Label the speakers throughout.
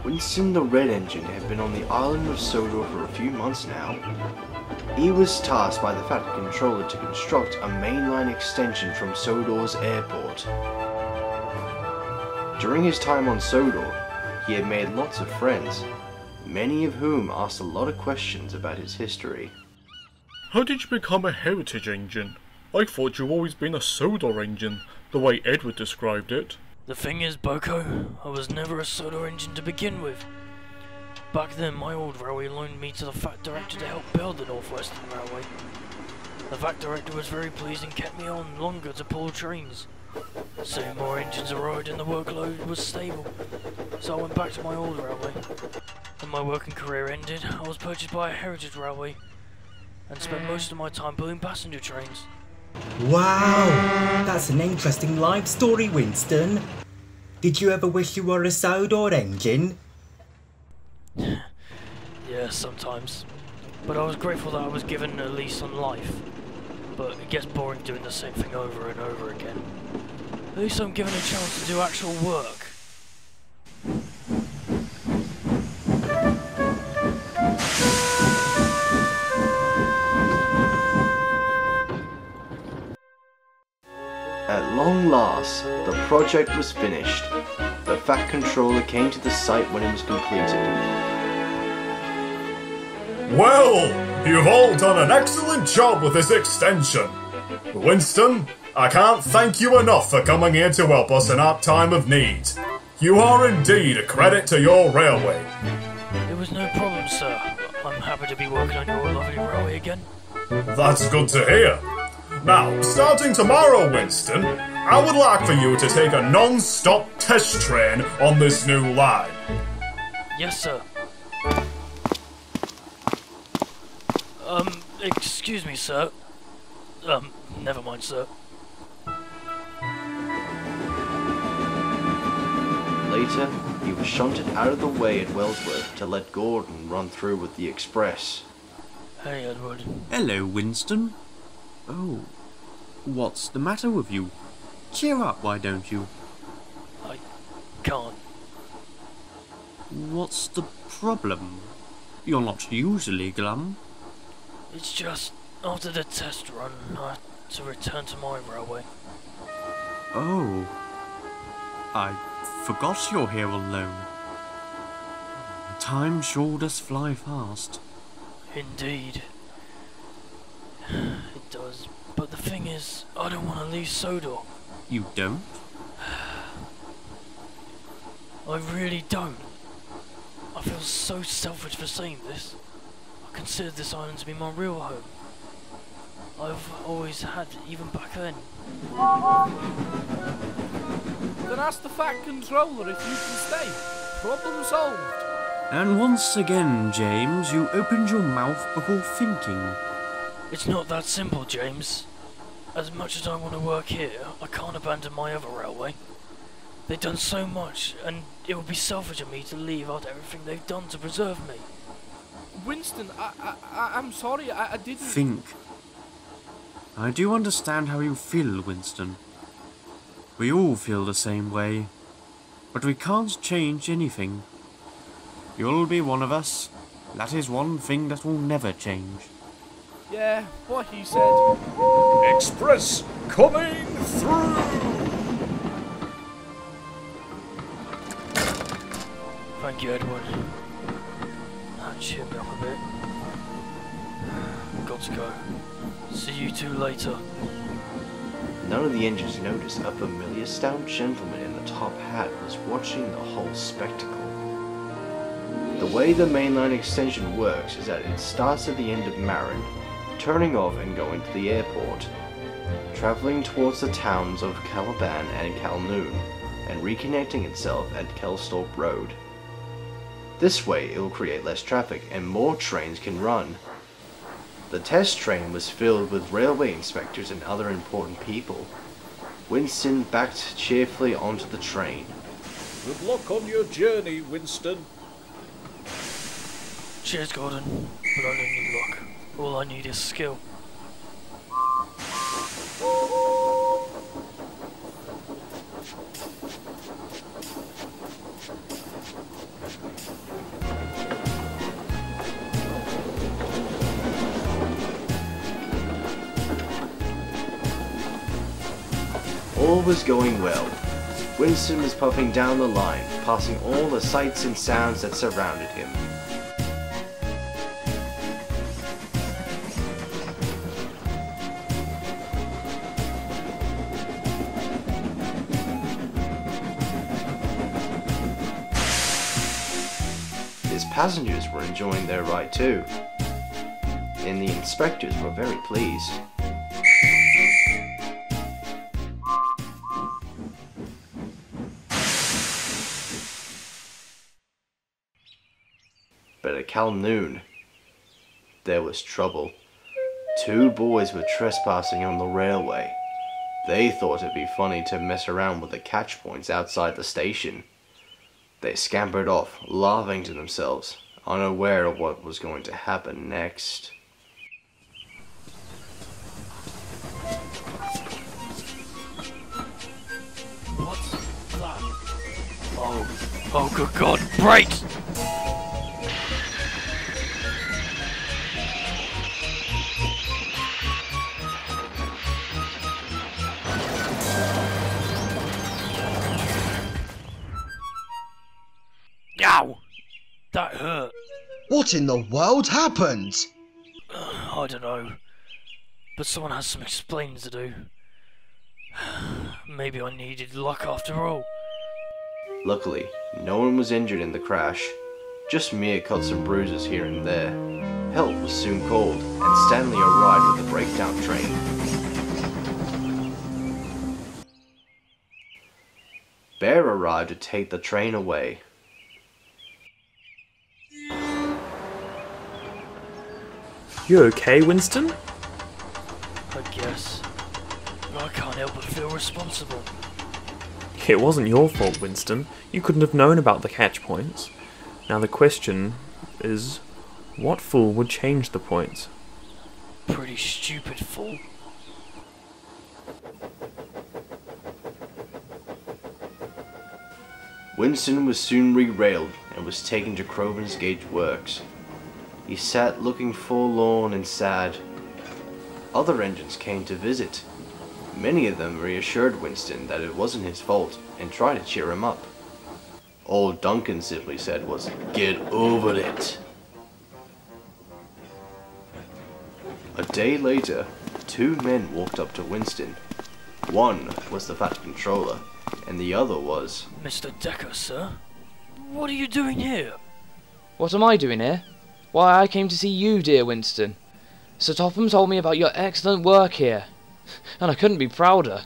Speaker 1: Winston the Red Engine had been on the island of Sodor for a few months now. He was tasked by the Fat Controller to construct a mainline extension from Sodor's airport. During his time on Sodor, he had made lots of friends, many of whom asked a lot of questions about his history.
Speaker 2: How did you become a heritage engine? I thought you'd always been a Sodor engine, the way Edward described it.
Speaker 3: The thing is, Boko, I was never a Sodor engine to begin with. Back then, my old railway loaned me to the Fat Director to help build the North Western Railway. The Fat Director was very pleased and kept me on longer to pull trains. Soon more engines arrived and the workload was stable, so I went back to my old railway. When my working career ended, I was purchased by a heritage railway and spent most of my time building passenger trains.
Speaker 4: Wow, that's an interesting life story, Winston. Did you ever wish you were a Sodor engine?
Speaker 3: Yeah, sometimes. But I was grateful that I was given a lease on life. But it gets boring doing the same thing over and over again. At least I'm given a chance to do actual work.
Speaker 1: At long last, the project was finished. The Fat Controller came to the site when it was completed.
Speaker 5: Well, you've all done an excellent job with this extension. Winston, I can't thank you enough for coming here to help us in our time of need. You are indeed a credit to your railway.
Speaker 3: It was no problem, sir. I'm happy to be working on your lovely railway again.
Speaker 5: That's good to hear. Now, starting tomorrow, Winston, I would like for you to take a non-stop test train on this new line.
Speaker 3: Yes, sir. Excuse me, sir. Never mind, sir.
Speaker 1: Later, he was shunted out of the way at Wellsworth to let Gordon run through with the express.
Speaker 3: Hey, Edward.
Speaker 6: Hello, Winston. Oh, what's the matter with you? Cheer up, why don't you?
Speaker 3: I can't.
Speaker 6: What's the problem? You're not usually glum.
Speaker 3: It's just, after the test run, I had to return to my railway.
Speaker 6: Oh, I forgot you're here alone. Time sure does fly fast.
Speaker 3: Indeed. It does. But the thing is, I don't want to leave Sodor.
Speaker 6: You don't?
Speaker 3: I really don't. I feel so selfish for saying this. I consider this island to be my real home. I've always had, even back then.
Speaker 7: Then ask the Fat Controller if you can stay. Problem solved.
Speaker 6: And once again, James, you opened your mouth before thinking.
Speaker 3: It's not that simple, James. As much as I want to work here, I can't abandon my other railway. They've done so much, and it would be selfish of me to leave after everything they've done to preserve me.
Speaker 7: Winston, I'm sorry, I didn't...
Speaker 6: Think. I do understand how you feel, Winston. We all feel the same way. But we can't change anything. You'll be one of us. That is one thing that will never change.
Speaker 7: Yeah, what he said.
Speaker 5: Express coming through!
Speaker 3: Thank you, Edward. That cheered me up a bit. Got to go. See you two later.
Speaker 1: None of the engines noticed a familiar stout gentleman in the top hat was watching the whole spectacle. The way the mainline extension works is that it starts at the end of Marin, turning off and going to the airport, travelling towards the towns of Caliban and Calnoon, and reconnecting itself at Kelstorp Road. This way it will create less traffic and more trains can run. The test train was filled with railway inspectors and other important people. Winston backed cheerfully onto the train.
Speaker 8: Good luck on your journey, Winston.
Speaker 3: Cheers, Gordon. But I don't need luck. All I need is skill.
Speaker 1: All was going well. Winston was puffing down the line, passing all the sights and sounds that surrounded him. His passengers were enjoying their ride too, and the inspectors were very pleased. But at Calnoon, there was trouble. Two boys were trespassing on the railway. They thought it'd be funny to mess around with the catch points outside the station. They scampered off, laughing to themselves, unaware of what was going to happen next.
Speaker 3: What's that? Oh good God, brakes! Ow! That hurt.
Speaker 9: What in the world happened?
Speaker 3: I don't know. But someone has some explaining to do. Maybe I needed luck after all.
Speaker 1: Luckily, no one was injured in the crash. Just mere cuts and bruises here and there. Help was soon called, and Stanley arrived with the breakdown train. Bear arrived to take the train away.
Speaker 10: You okay, Winston?
Speaker 3: I guess. But I can't help but feel responsible.
Speaker 10: It wasn't your fault, Winston. You couldn't have known about the catch points. Now the question is, what fool would change the points?
Speaker 3: Pretty stupid fool.
Speaker 1: Winston was soon re-railed and was taken to Crovan's Gauge Works. He sat looking forlorn and sad. Other engines came to visit. Many of them reassured Winston that it wasn't his fault and tried to cheer him up. All Duncan simply said was, "Get over it." A day later, two men walked up to Winston. One was the Fat Controller, and the other was...
Speaker 3: Mr. Decker, sir? What are you doing here?
Speaker 11: What am I doing here? Why, I came to see you, dear Winston. Sir Topham told me about your excellent work here, and I couldn't be prouder.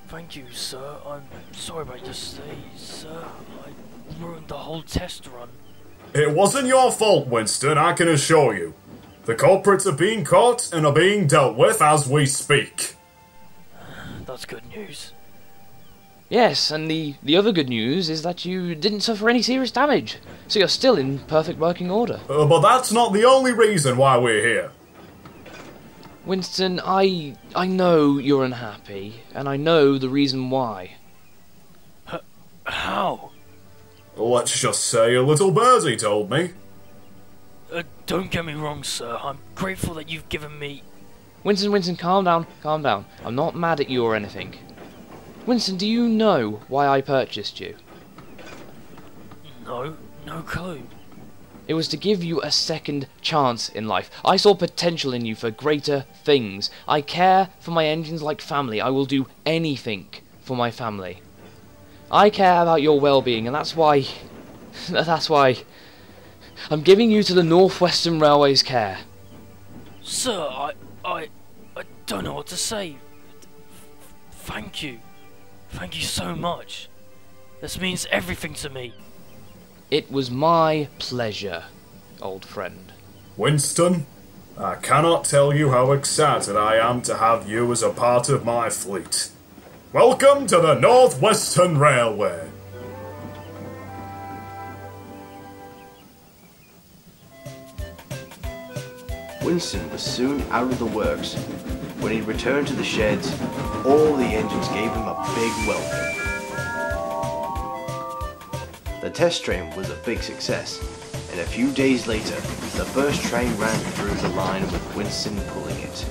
Speaker 3: Thank you, sir. I'm sorry about yesterday, sir. I ruined the whole test run.
Speaker 5: It wasn't your fault, Winston, I can assure you. The culprits are being caught and are being dealt with as we speak.
Speaker 3: That's good news.
Speaker 11: Yes, and the other good news is that you didn't suffer any serious damage, so you're still in perfect working order.
Speaker 5: But that's not the only reason why we're here.
Speaker 11: Winston, I know you're unhappy, and I know the reason why.
Speaker 3: How?
Speaker 5: Let's just say a little birdie told me.
Speaker 3: Don't get me wrong, sir. I'm grateful that you've given me...
Speaker 11: Winston, calm down, calm down. I'm not mad at you or anything. Winston, do you know why I purchased you?
Speaker 3: No clue.
Speaker 11: It was to give you a second chance in life. I saw potential in you for greater things. I care for my engines like family. I will do anything for my family. I care about your well-being, and that's why I'm giving you to the North Western Railway's care.
Speaker 3: Sir, I don't know what to say. Thank you. Thank you so much. This means everything to me.
Speaker 11: It was my pleasure, old friend.
Speaker 5: Winston, I cannot tell you how excited I am to have you as a part of my fleet. Welcome to the North Western Railway.
Speaker 1: Winston was soon out of the works. When he returned to the sheds, all the engines gave him a big welcome. The test train was a big success, and a few days later, the first train ran through the line with Winston pulling it.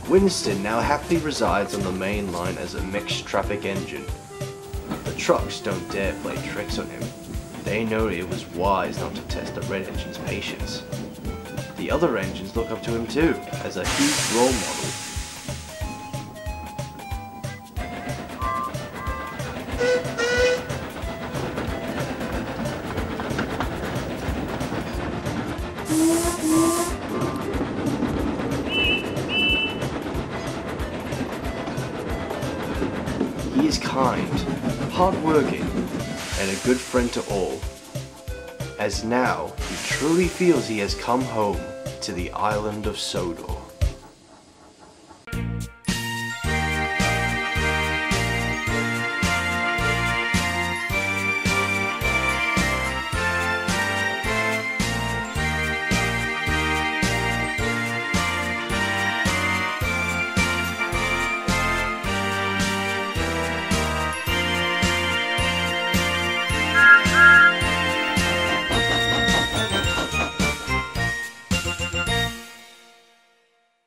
Speaker 1: Winston now happily resides on the main line as a mixed traffic engine. The trucks don't dare play tricks on him. They know it was wise not to test the red engine's patience. The other engines look up to him too, as a huge role model. He is kind, hard-working, and a good friend to all, as now he truly feels he has come home to the island of Sodor.